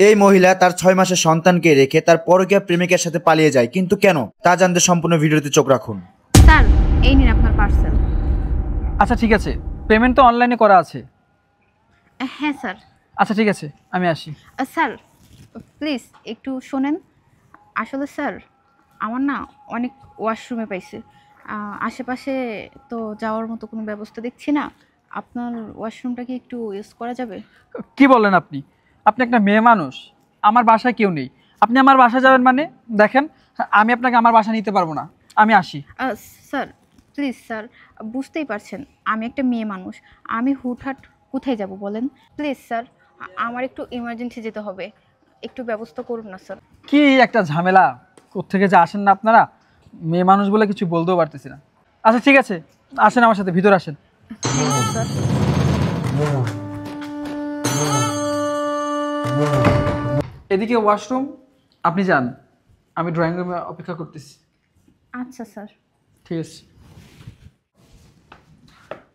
এই মহিলা তার 6 মাসের সন্তানকে রেখে তার পরকীয়া প্রেমিকের সাথে পালিয়ে যায়, কিন্তু কেন তা জানতে সম্পূর্ণ ভিডিওতে চোখ রাখুন। স্যার, এই নিন আপনার পার্সেল। আচ্ছা ঠিক আছে, পেমেন্ট তো অনলাইনে করা আছে। হ্যাঁ স্যার। আচ্ছা ঠিক আছে, আমি আসি। স্যার প্লিজ একটু শোনেন। আসলে স্যার আমার না অনেক ওয়াশরুমে পাইছে, আশেপাশে তো যাওয়ার মতো কোনো ব্যবস্থা দেখছি না। আপনার ওয়াশরুমটা কি একটু ইউজ করা যাবে? কি বলেন আপনি? আপনি একটা মেয়ে মানুষ, আমার বাসায় কেউ নেই, আপনি আমার বাসায় যাবেন মানে? দেখেন, আমি আপনাকে আমার বাসা নিতে পারবো না, আমি আসি। স্যার প্লিজ স্যার, বুঝতেই পারছেন আমি একটা মেয়ে মানুষ, আমি হুটহাট কোথায় যাব বলেন? প্লিজ স্যার, আমার একটু ইমার্জেন্সি যেতে হবে, একটু ব্যবস্থা করুন না স্যার। কি একটা ঝামেলা, কোত্থেকে যে আসেন না আপনারা, মেয়ে মানুষ বলে কিছু বলতেও পারতেছি না। আচ্ছা ঠিক আছে, আসেন আমার সাথে, ভিতরে আসেন। স্যার এদিকে ওয়াশরুম, আপনি যান, আমি ড্রয়িং রুমে অপেক্ষা করতেছি। আচ্ছা স্যার। ঠিক আছে,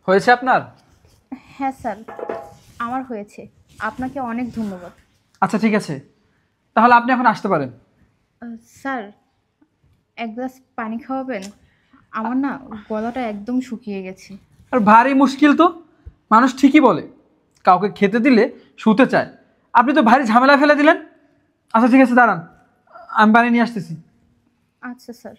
হয়েছে আপনার? হ্যাঁ স্যার, আমার হয়েছে, আপনাকে অনেক ধন্যবাদ। আচ্ছা ঠিক আছে, তাহলে আপনি এখন আসতে পারেন। স্যার এক গ্লাস পানি খাওয়াবেন? আমার না গলাটা একদম শুকিয়ে গেছে। আর ভারী মুশকিল তো, মানুষ ঠিকই বলে কাউকে খেতে দিলে শুতে চায়, আপনি তো ভারী ঝামেলা ফেলে দিলেন। আচ্ছা ঠিক আছে, দাঁড়ান, আমি পানি নিয়ে আসতেছি। আচ্ছা স্যার।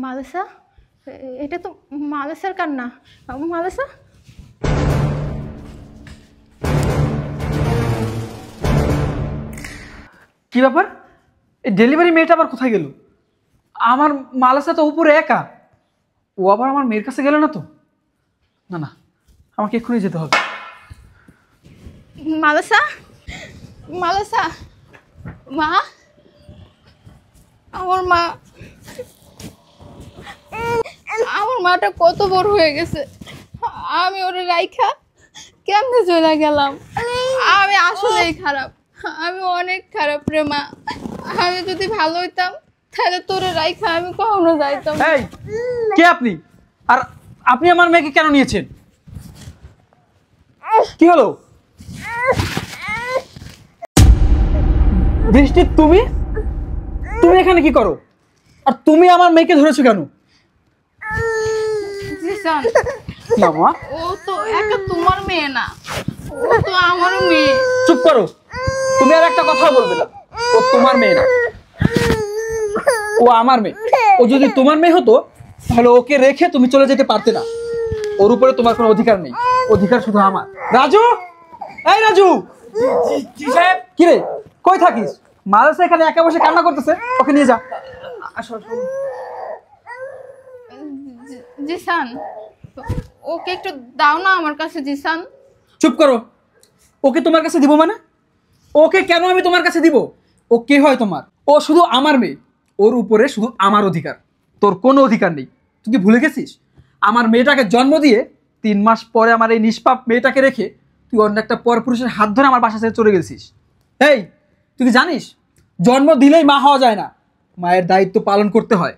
মালেসা, এটা তো মালেসার কান্না। মালেসা, কি ব্যাপার, এই ডেলিভারি মেয়েটা আবার কোথায় গেল? আমার মালাসা তো উপরে একা, ও আবার আমার মেয়ের কাছে গেল না তো? না না, আমাকে এক্ষুনি যেতে হবে। মালেসা, মালেসা, মা, আমার মা, আমার মাটা কত বড় হয়ে গেছে, আমি ওরে রাইখা কেমনে চলে গেলাম। আমি আসলেই খারাপ, আমি অনেক খারাপ রে মা। আমি যদি ভালো হইতাম তাহলে তোরে রাইখা আমি কখনো যাইতাম। এই কে আপনি, আর আপনি আমার মেয়েকে কেন নিয়েছেন? কি হলো বৃষ্টি, তুমি তুমি এখানে কি করো, আর তুমি আমার মেয়েকে ধরেছো কেন? জিসান, না মা, ও তো একা তোমার মেয়ে না, ও তো আমারও মেয়ে। চুপ করো, তুমি আর একটা কথা বলবে না। ও তোমার মেয়ে না, ও আমার মেয়ে। ও যদি তোমার মেয়ে হতো তাহলে ওকে রেখে তুমি চলে যেতে পারতে না। ওর উপরে তোমার কোনো অধিকার নেই, অধিকার শুধু আমার। রাজু, এই রাজু, কি রে, কই থাকিস? মাদ্রাসা এখানে একা বসে কান্না করতেছে, ওকে নিয়ে যা। জিসান, ওকে একটু দাও না আমার কাছে। জিসান, চুপ করো, ওকে তোমার কাছে দিব মানে? ওকে কেন আমি তোমার কাছে দিব? ও কে হয় তোমার? ও শুধু আমার মেয়ে, ওর উপরে শুধু আমার অধিকার, তোর কোনো অধিকার নেই। তুই কি ভুলে গেছিস? আমার মেয়েটাকে জন্ম দিয়ে 3 মাস পরে আমার এই নিষ্পাপ মেয়েটাকে রেখে তুই অন্য একটা পরপুরুষের হাত ধরে আমার বাসা ছেড়ে চলে গেছিস। এই, তুই কি জানিস জন্ম দিলেই মা হওয়া যায় না, মায়ের দায়িত্ব পালন করতে হয়।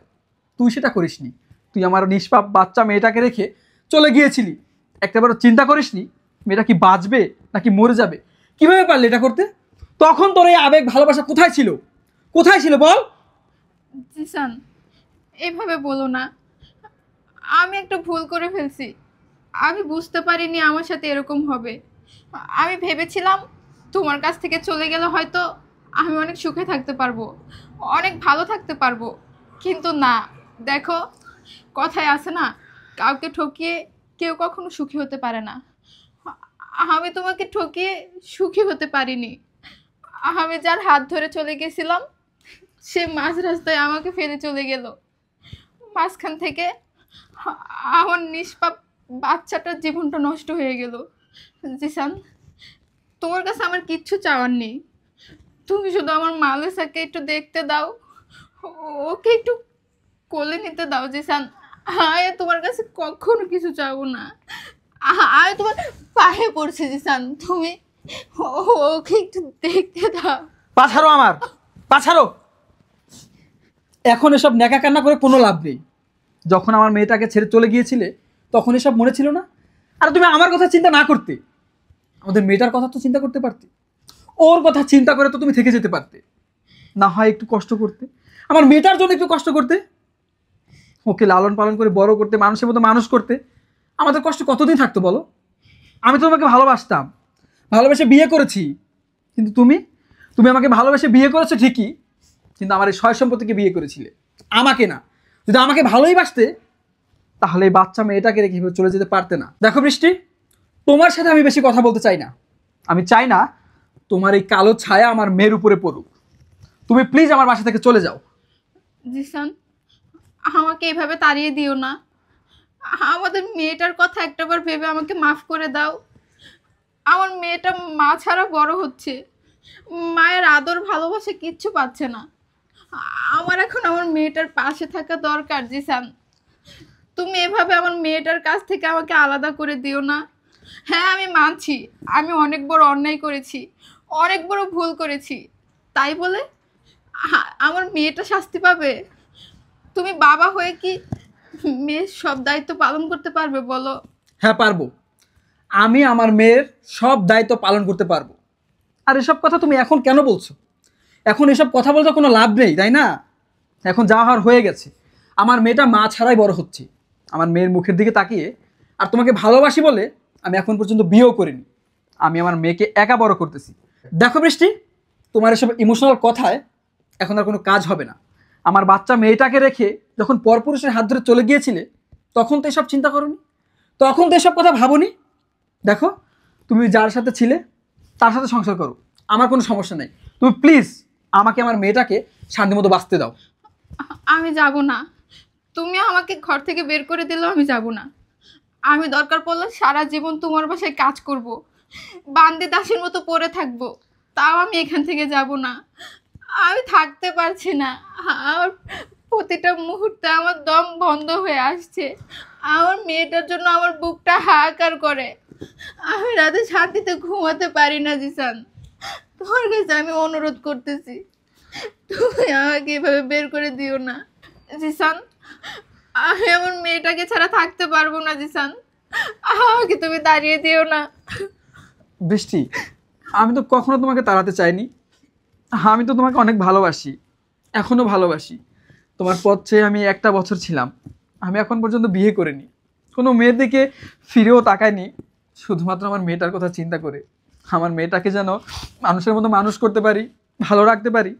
তুই সেটা করিসনি, তুই আমার নিষ্পাপ বাচ্চা মেয়েটাকে রেখে চলে গিয়েছিলি। একটাবারও চিন্তা করিসনি মেয়েটা কি বাঁচবে নাকি মরে যাবে? কিভাবে পারলি এটা করতে? তখন তোর এই আবেগ ভালোবাসা কোথায় ছিল, কোথায় ছিল বল? জিসান এভাবে বলো না, আমি একটা ভুল করে ফেলছি। আমি বুঝতে পারিনি আমার সাথে এরকম হবে। আমি ভেবেছিলাম তোমার কাছ থেকে চলে গেলে হয়তো আমি অনেক সুখে থাকতে পারবো, অনেক ভালো থাকতে পারবো, কিন্তু না। দেখো, কথায় আছে না, কাউকে ঠকিয়ে কেউ কখনো সুখী হতে পারে না। আমি তোমাকে ঠকিয়ে সুখী হতে পারিনি। আমি যার হাত ধরে চলে গেছিলাম সে মাঝ রাস্তায় আমাকে ফেলে চলে গেল। মাঝখান থেকে আমার নিষ্পাপ বাচ্চাটার জীবনটা নষ্ট হয়ে গেল। জিসান, তোমার কাছে আমার কিচ্ছু চাওয়ার নেই, তুমি শুধু আমার মালেসাকে একটু দেখতে দাও, ওকে একটু কোলে নিতে দাও। জিসান, আমি তোমার কাছে কখনো কিছু চাইবো না, আমি তোমার পায়ে পড়ছি। জিসান, তুমি ওকে একটু দেখতে দাও। পাছাড়ো আমার, পাছাড়ো। এখন এসব নেকা কান্না করে কোনো লাভ নেই। যখন আমার মেয়েটাকে ছেড়ে চলে গিয়েছিলে তখন এসব মনে ছিল না? আর তুমি আমার কথা চিন্তা না করতে আমাদের মেয়েটার কথা তো চিন্তা করতে পারতে, ওর কথা চিন্তা করে তো তুমি থেকে যেতে পারতে, না হয় একটু কষ্ট করতে, আমার মেয়েটার জন্য একটু কষ্ট করতে, ওকে লালন পালন করে বড় করতে, মানুষের মতো মানুষ করতে। আমাদের কষ্ট কতদিন থাকতো বলো? আমি তো তোমাকে ভালোবাসতাম, ভালোবেসে বিয়ে করেছি, কিন্তু তুমি তুমি আমাকে ভালোবেসে বিয়ে করেছো ঠিকই, কিন্তু আমার এই সয় সম্পত্তিকে বিয়ে করেছিলে, আমাকে না। যদি আমাকে ভালোই বাসতে তাহলে এই বাচ্চা মেয়েটাকে রেখে চলে যেতে পারতে না। দেখো বৃষ্টি, তোমার সাথে আমি বেশি কথা বলতে চাই না। আমি চাই না তোমার এই কালো ছায়া আমার মেয়ের উপরে পড়ুক। তুমি প্লিজ আমার বাসা থেকে চলে যাও। জিসান, আমাকে এভাবে তাড়িয়ে দিও না। আমাদের মেয়েটার কথা একটাবার ভেবে আমাকে মাফ করে দাও। আমার মেয়েটা মা ছাড়া বড় হচ্ছে, মায়ের আদর ভালোবাসা কিচ্ছু পাচ্ছে না। আমার এখন আমার মেয়েটার পাশে থাকা দরকার। জিসান, তুমি এভাবে আমার মেয়েটার কাছ থেকে আমাকে আলাদা করে দিও না। হ্যাঁ, আমি মানছি আমি অনেক বড় অন্যায় করেছি, অনেক বড় ভুল করেছি, তাই বলে আমার মেয়েটা শাস্তি পাবে? তুমি বাবা হয়ে কি মেয়ের সব দায়িত্ব পালন করতে পারবে বলো? হ্যাঁ পারবো, আমি আমার মেয়ের সব দায়িত্ব পালন করতে পারবো। আর এসব কথা তুমি এখন কেন বলছো? এখন এসব কথা বলতে কোনো লাভ নেই, তাই না? এখন যা হওয়ার হয়ে গেছে। আমার মেয়েটা মা ছাড়াই বড় হচ্ছে। আমার মেয়ের মুখের দিকে তাকিয়ে আর তোমাকে ভালোবাসি বলে আমি এখন পর্যন্ত বিয়েও করিনি। আমি আমার মেয়েকে একা বড় করতেছি। দেখো বৃষ্টি, তোমার এসব ইমোশনাল কথায় এখন আর কোনো কাজ হবে না। আমার বাচ্চা মেয়েটাকে রেখে যখন পরপুরুষের হাত ধরে চলে গিয়েছিলে তখন তো এসব চিন্তা করোনি, তখন তো এসব কথা ভাবোনি। দেখো, তুমি যার সাথে ছিলে তার সাথে সংসার করো, আমার কোনো সমস্যা নেই। তুমি প্লিজ আমাকে আমার মেয়েটাকে শান্তি মতো বাঁচতে দাও। আমি যাব না। তুমি আমাকে ঘর থেকে বের করে দিলেও আমি যাব না। আমি দরকার পড়লে সারা জীবন তোমার বাসায় কাজ করব, বান্দি দাসের মতো পড়ে থাকবো, তাও আমি এখান থেকে যাব না। আমি থাকতে পারছি না। আমার প্রতিটা মুহূর্তে আমার দম বন্ধ হয়ে আসছে। আমার মেয়েটার জন্য আমার বুকটা হাহাকার করে। আমি রাতে শান্তিতে ঘুমাতে পারি না। জিসান, তোমার কাছে আমি অনুরোধ করতেছি, তুমি আমাকে এভাবে বের করে দিও না। জিসান, আমি আমার মেয়েটাকে ছাড়া থাকতে পারবো না। জিসান, আমাকে তুমি দাঁড়িয়ে দিও না। বৃষ্টি, আমি তো কখনো তোমাকে তাড়াতে চাইনি। আমি তো তোমাকে অনেক ভালোবাসি, এখনও ভালোবাসি। তোমার পথ চেয়ে আমি একটা বছর ছিলাম। আমি এখন পর্যন্ত বিয়ে করিনি, কোনো মেয়ের দিকে ফিরেও তাকাইনি, শুধুমাত্র আমার মেয়েটার কথা চিন্তা করে। আমার মেয়েটাকে যেন মানুষের মতো মানুষ করতে পারি, ভালো রাখতে পারি,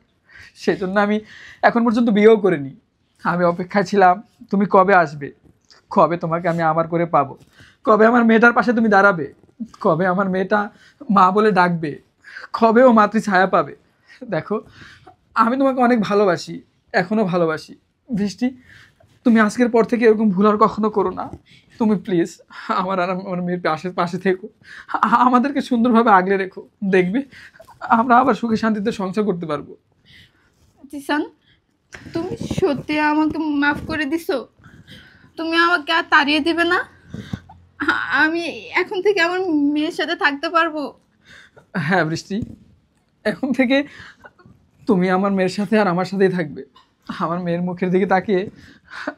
সেজন্য আমি এখন পর্যন্ত বিয়েও করিনি। আমি অপেক্ষায় ছিলাম তুমি কবে আসবে, কবে তোমাকে আমি আমার করে পাবো, কবে আমার মেয়েটার পাশে তুমি দাঁড়াবে, কবে আমার মেয়েটা মা বলে ডাকবে, কবে ও মাতৃ ছায়া পাবে। দেখো, আমি তোমাকে অনেক ভালোবাসি, এখনও ভালোবাসি। বৃষ্টি, তুমি আজকের পর থেকে এরকম ভুল আর কখনো করো না। তুমি প্লিজ আমার আর আমার মেয়ের পাশে থেকো, আমাদেরকে সুন্দরভাবে আগলে রেখো। দেখবে আমরা আবার সুখে শান্তিতে সংসার করতে পারবো। জিসান, তুমি সত্যি আমাকে মাফ করে দিছো? তুমি আমাকে আর তাড়িয়ে দিবে না? আমি এখন থেকে আমার মেয়ের সাথে থাকতে পারবো? হ্যাঁ বৃষ্টি, এখন থেকে তুমি আমার মেয়ের সাথে আর আমার সাথেই থাকবে। আমার মেয়ের মুখের দিকে তাকিয়ে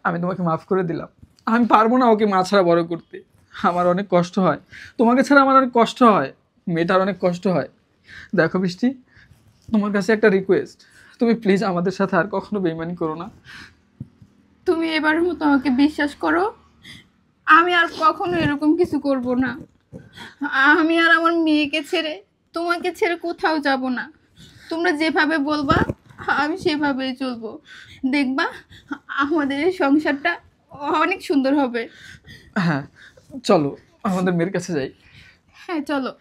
আমি তোমাকে মাফ করে দিলাম। আমি পারবো না ওকে মা ছাড়া বড় করতে, আমার অনেক কষ্ট হয়। তোমাকে ছাড়া আমার অনেক কষ্ট হয়, মেয়েটার অনেক কষ্ট হয়। দেখো বৃষ্টি, তোমার কাছে একটা রিকোয়েস্ট, তুমি প্লিজ আমাদের সাথে আর কখনো বেইমানি করো না। তুমি এবারের মতো আমাকে বিশ্বাস করো, আমি আর কখনো এরকম কিছু করব না। আমি আর আমার মেয়েকে ছেড়ে, তোমাকে ছেড়ে কোথাও যাব না। তোমরা যেভাবে বলবা আমি সেভাবেই চলবো। দেখবা আমাদের এই সংসারটা অনেক সুন্দর হবে। হ্যাঁ চলো আমাদের মেয়ের কাছে যাই। হ্যাঁ চলো।